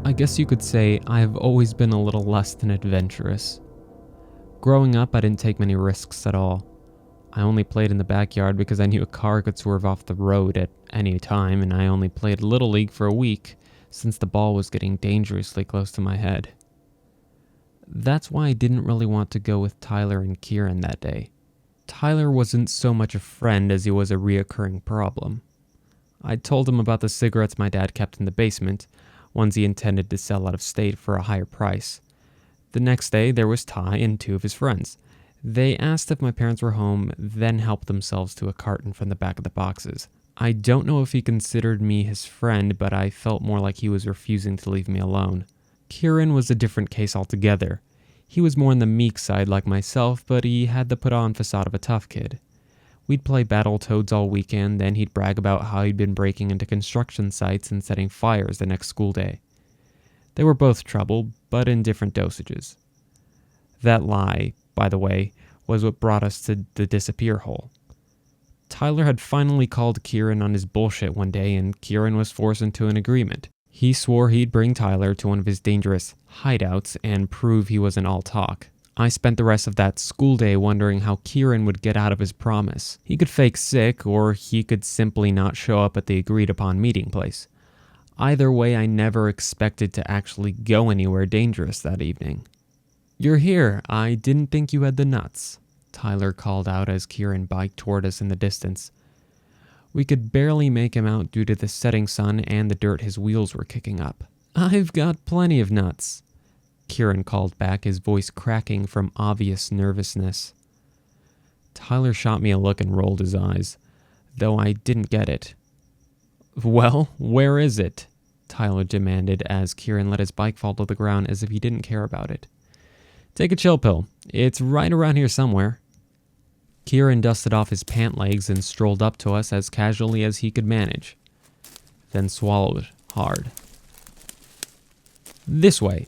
I guess you could say I've always been a little less than adventurous. Growing up, I didn't take many risks at all. I only played in the backyard because I knew a car could swerve off the road at any time, and I only played Little League for a week since the ball was getting dangerously close to my head. That's why I didn't really want to go with Tyler and Kieran that day. Tyler wasn't so much a friend as he was a reoccurring problem. I told him about the cigarettes my dad kept in the basement, ones he intended to sell out of state for a higher price. The next day, there was Ty and two of his friends. They asked if my parents were home, then helped themselves to a carton from the back of the boxes. I don't know if he considered me his friend, but I felt more like he was refusing to leave me alone. Kieran was a different case altogether. He was more on the meek side like myself, but he had the put-on facade of a tough kid. We'd play Battletoads all weekend, then he'd brag about how he'd been breaking into construction sites and setting fires the next school day. They were both trouble, but in different dosages. That lie, by the way, was what brought us to the disappear hole. Tyler had finally called Kieran on his bullshit one day, and Kieran was forced into an agreement. He swore he'd bring Tyler to one of his dangerous hideouts and prove he wasn't all talk. I spent the rest of that school day wondering how Kieran would get out of his promise. He could fake sick, or he could simply not show up at the agreed-upon meeting place. Either way, I never expected to actually go anywhere dangerous that evening. "You're here. I didn't think you had the nuts," Tyler called out as Kieran biked toward us in the distance. We could barely make him out due to the setting sun and the dirt his wheels were kicking up. "I've got plenty of nuts," Kieran called back, his voice cracking from obvious nervousness. Tyler shot me a look and rolled his eyes, though I didn't get it. "Well, where is it?" Tyler demanded as Kieran let his bike fall to the ground as if he didn't care about it. "Take a chill pill. It's right around here somewhere." Kieran dusted off his pant legs and strolled up to us as casually as he could manage, then swallowed hard. "This way."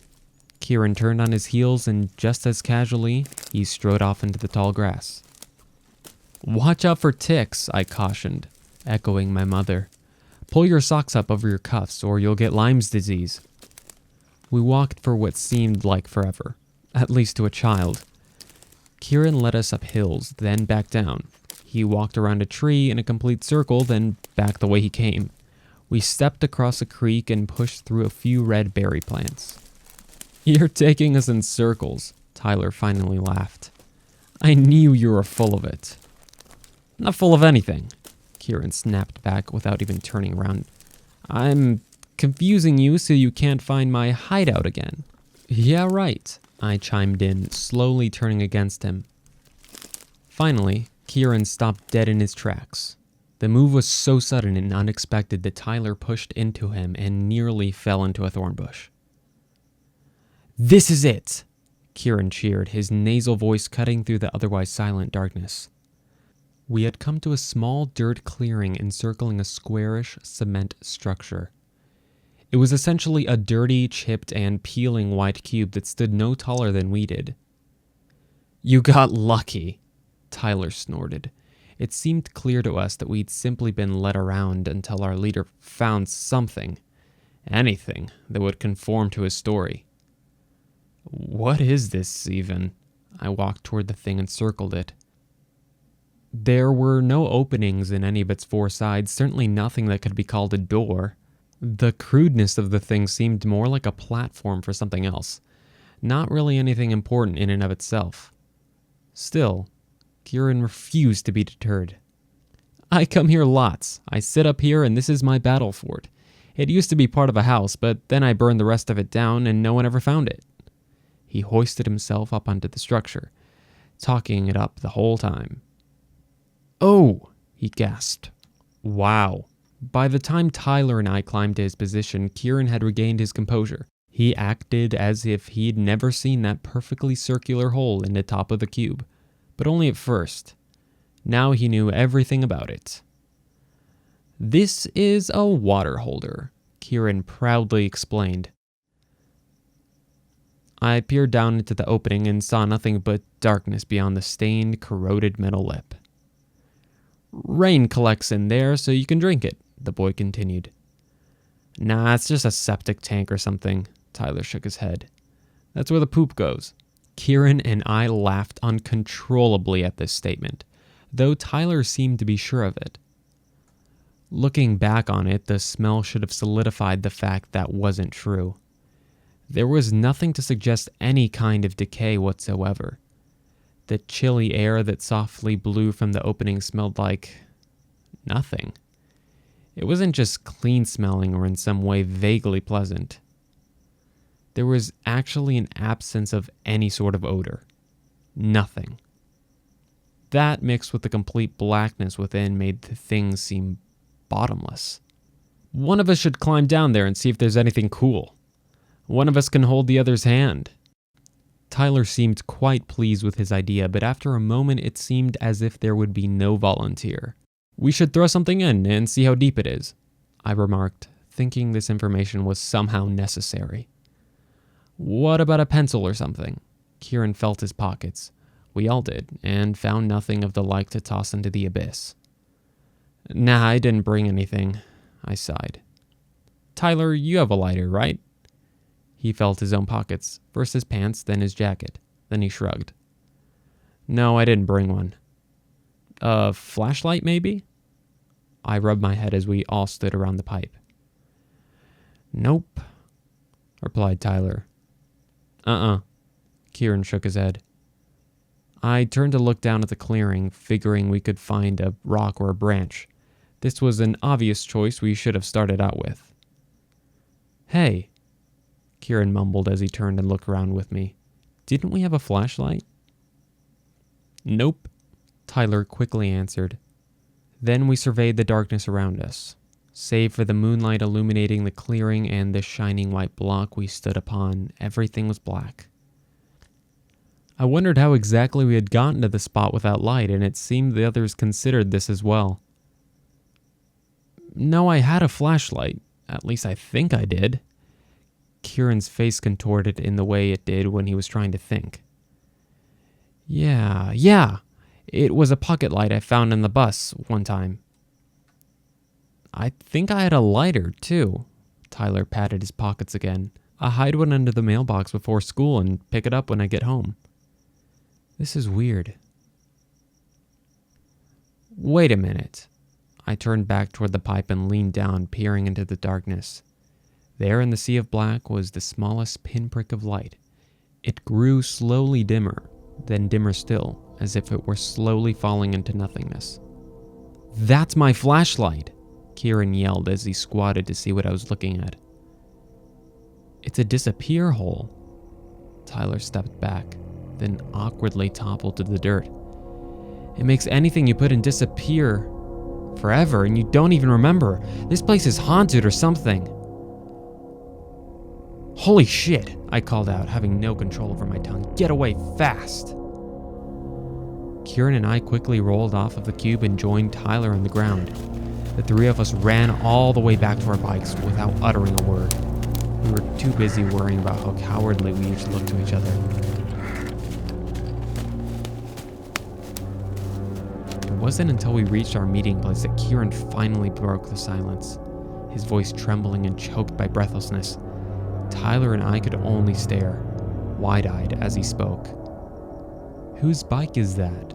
Kieran turned on his heels and just as casually, he strode off into the tall grass. "Watch out for ticks," I cautioned, echoing my mother. "Pull your socks up over your cuffs or you'll get Lyme's disease." We walked for what seemed like forever, at least to a child. Kieran led us up hills, then back down. He walked around a tree in a complete circle, then back the way he came. We stepped across a creek and pushed through a few red berry plants. "You're taking us in circles," Tyler finally laughed. "I knew you were full of it." "Not full of anything," Kieran snapped back without even turning around. "I'm confusing you so you can't find my hideout again." "Yeah, right," I chimed in, slowly turning against him. Finally, Kieran stopped dead in his tracks. The move was so sudden and unexpected that Tyler pushed into him and nearly fell into a thorn bush. "This is it!" Kieran cheered, his nasal voice cutting through the otherwise silent darkness. We had come to a small dirt clearing encircling a squarish cement structure. It was essentially a dirty, chipped, and peeling white cube that stood no taller than we did. "You got lucky," Tyler snorted. It seemed clear to us that we'd simply been led around until our leader found something, anything, that would conform to his story. "What is this, even?" I walked toward the thing and circled it. There were no openings in any of its four sides, certainly nothing that could be called a door. The crudeness of the thing seemed more like a platform for something else, not really anything important in and of itself. Still, Kieran refused to be deterred. "I come here lots. I sit up here and this is my battle fort. It used to be part of a house, but then I burned the rest of it down and no one ever found it." He hoisted himself up onto the structure, talking it up the whole time. "Oh," he gasped. "Wow." By the time Tyler and I climbed to his position, Kieran had regained his composure. He acted as if he'd never seen that perfectly circular hole in the top of the cube, but only at first. Now he knew everything about it. "This is a water holder," Kieran proudly explained. I peered down into the opening and saw nothing but darkness beyond the stained, corroded metal lip. "Rain collects in there so you can drink it," the boy continued. Nah, it's just a septic tank or something. Tyler shook his head. That's where the poop goes. Kieran and I laughed uncontrollably at this statement, though Tyler seemed to be sure of it. Looking back on it, the smell should have solidified the fact that wasn't true. There was nothing to suggest any kind of decay whatsoever. The chilly air that softly blew from the opening smelled like nothing. It wasn't just clean smelling or in some way vaguely pleasant. There was actually an absence of any sort of odor. Nothing. That mixed with the complete blackness within made the thing seem bottomless. One of us should climb down there and see if there's anything cool. One of us can hold the other's hand. Tyler seemed quite pleased with his idea, but after a moment it seemed as if there would be no volunteer. We should throw something in and see how deep it is, I remarked, thinking this information was somehow necessary. What about a pencil or something? Kieran felt his pockets. We all did, and found nothing of the like to toss into the abyss. Nah, I didn't bring anything, I sighed. Tyler, you have a lighter, right? He felt his own pockets, first his pants, then his jacket. Then he shrugged. No, I didn't bring one. A flashlight, maybe? I rubbed my head as we all stood around the pipe. Nope, replied Tyler. Kieran shook his head. I turned to look down at the clearing, figuring we could find a rock or a branch. This was an obvious choice we should have started out with. Hey, Kieran mumbled as he turned and looked around with me. Didn't we have a flashlight? Nope, Tyler quickly answered. Then we surveyed the darkness around us. Save for the moonlight illuminating the clearing and the shining white block we stood upon, everything was black. I wondered how exactly we had gotten to the spot without light, and it seemed the others considered this as well. No, I had a flashlight. At least I think I did. Kieran's face contorted in the way it did when he was trying to think. Yeah. It was a pocket light I found in the bus one time. I think I had a lighter, too. Tyler patted his pockets again. I hide one under the mailbox before school and pick it up when I get home. This is weird. Wait a minute. I turned back toward the pipe and leaned down, peering into the darkness. There in the sea of black was the smallest pinprick of light. It grew slowly dimmer, then dimmer still, as if it were slowly falling into nothingness. That's my flashlight! Kieran yelled as he squatted to see what I was looking at. It's a disappear hole. Tyler stepped back, then awkwardly toppled to the dirt. It makes anything you put in disappear forever, and you don't even remember. This place is haunted or something. Holy shit, I called out, having no control over my tongue. Get away, fast! Kieran and I quickly rolled off of the cube and joined Tyler on the ground. The three of us ran all the way back to our bikes without uttering a word. We were too busy worrying about how cowardly we each looked to each other. It wasn't until we reached our meeting place that Kieran finally broke the silence, his voice trembling and choked by breathlessness. Tyler and I could only stare, wide-eyed, as he spoke. Whose bike is that?